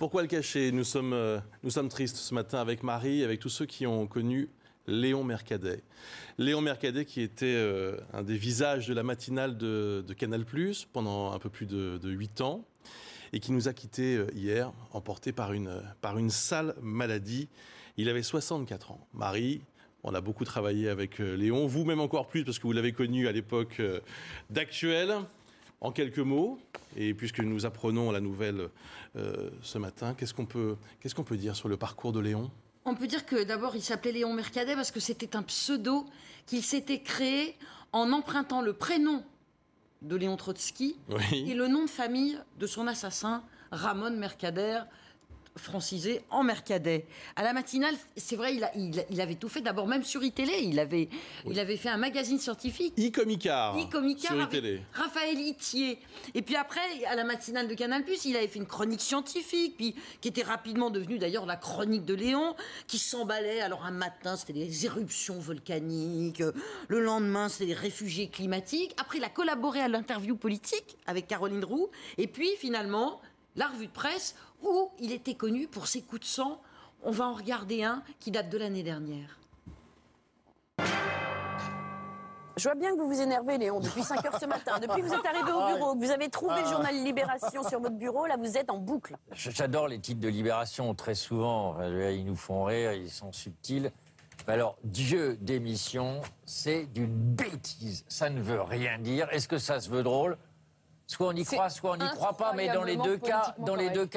Pourquoi le cacher? Nous sommes tristes ce matin avec Marie, avec tous ceux qui ont connu Léon Mercadet. Léon Mercadet qui était un des visages de la matinale de Canal+, pendant un peu plus de 8 ans, et qui nous a quittés hier, emporté par une sale maladie. Il avait 64 ans. Marie, on a beaucoup travaillé avec Léon, vous-même encore plus, parce que vous l'avez connu à l'époque d'Actuel. En quelques mots, et puisque nous apprenons la nouvelle ce matin, qu'est-ce qu'on peut dire sur le parcours de Léon? On peut dire que d'abord, il s'appelait Léon Mercadet parce que c'était un pseudo qu'il s'était créé en empruntant le prénom de Léon Trotsky et le nom de famille de son assassin, Ramon Mercader, francisé en Mercadet. À la matinale, c'est vrai, il avait tout fait. D'abord, même sur iTélé, il avait fait un magazine scientifique. Icomicard sur avec iTélé. Raphaël Itier. Et puis après, à la matinale de Canal+, il avait fait une chronique scientifique, puis qui était rapidement devenue d'ailleurs la chronique de Léon, qui s'emballait. Alors un matin, c'était les éruptions volcaniques. Le lendemain, c'était les réfugiés climatiques. Après, il a collaboré à l'interview politique avec Caroline Roux. Et puis finalement, la revue de presse, où il était connu pour ses coups de sang. On va en regarder un qui date de l'année dernière. Je vois bien que vous vous énervez, Léon, depuis 5 heures ce matin. Depuis que vous êtes arrivé au bureau, que vous avez trouvé le journal Libération sur votre bureau, là, vous êtes en boucle. J'adore les titres de Libération, très souvent. Ils nous font rire, ils sont subtils. Alors, Dieu d'émission, c'est d'une bêtise. Ça ne veut rien dire. Est-ce que ça se veut drôle? Soit on y croit, soit on n'y croit pas, mais dans les deux cas,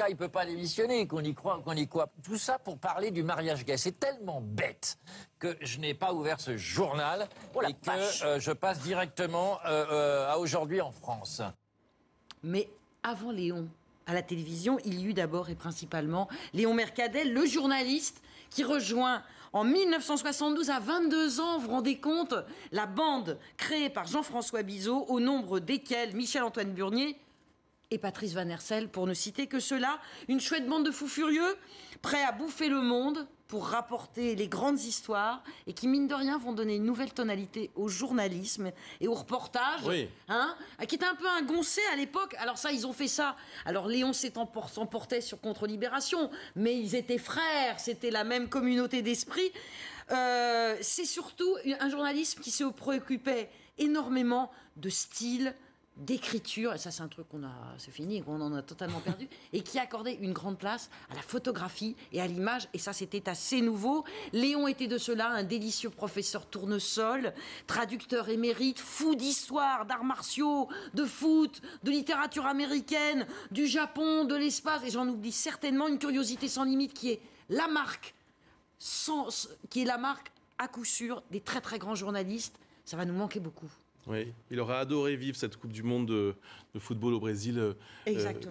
il ne peut pas démissionner, qu'on y croit, qu'on y croit. Tout ça pour parler du mariage gay. C'est tellement bête que je n'ai pas ouvert ce journal et que je passe directement à Aujourd'hui en France. Mais avant Léon, à la télévision, il y eut d'abord et principalement Léon Mercadet, le journaliste qui rejoint en 1972, à 22 ans, vous vous rendez compte, la bande créée par Jean-François Bizot, au nombre desquels Michel-Antoine Burnier et Patrice Van Hersel, pour ne citer que ceux-là. Une chouette bande de fous furieux, prêts à bouffer le monde pour rapporter les grandes histoires et qui, mine de rien, vont donner une nouvelle tonalité au journalisme et au reportage, qui était un peu un goncé à l'époque. Alors ça, ils ont fait ça. Alors Léon s'emportait sur Contre-Libération, mais ils étaient frères, c'était la même communauté d'esprit. C'est surtout un journalisme qui se préoccupait énormément de style, d'écriture, et ça c'est un truc c'est fini, qu'on en a totalement perdu, et qui accordait une grande place à la photographie et à l'image, et ça c'était assez nouveau. Léon était de cela, un délicieux professeur tournesol, traducteur émérite, fou d'histoire, d'arts martiaux, de foot, de littérature américaine, du Japon, de l'espace, et j'en oublie certainement, une curiosité sans limite qui est la marque, à coup sûr des très très grands journalistes. Ça va nous manquer beaucoup. Oui, il aurait adoré vivre cette Coupe du Monde de football au Brésil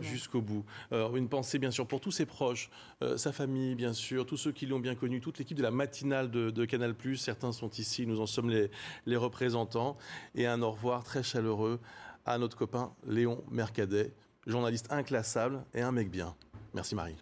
jusqu'au bout. Alors, une pensée bien sûr pour tous ses proches, sa famille bien sûr, tous ceux qui l'ont bien connu, toute l'équipe de la matinale de Canal+. Certains sont ici, nous en sommes les représentants. Et un au revoir très chaleureux à notre copain Léon Mercadet, journaliste inclassable et un mec bien. Merci Marie.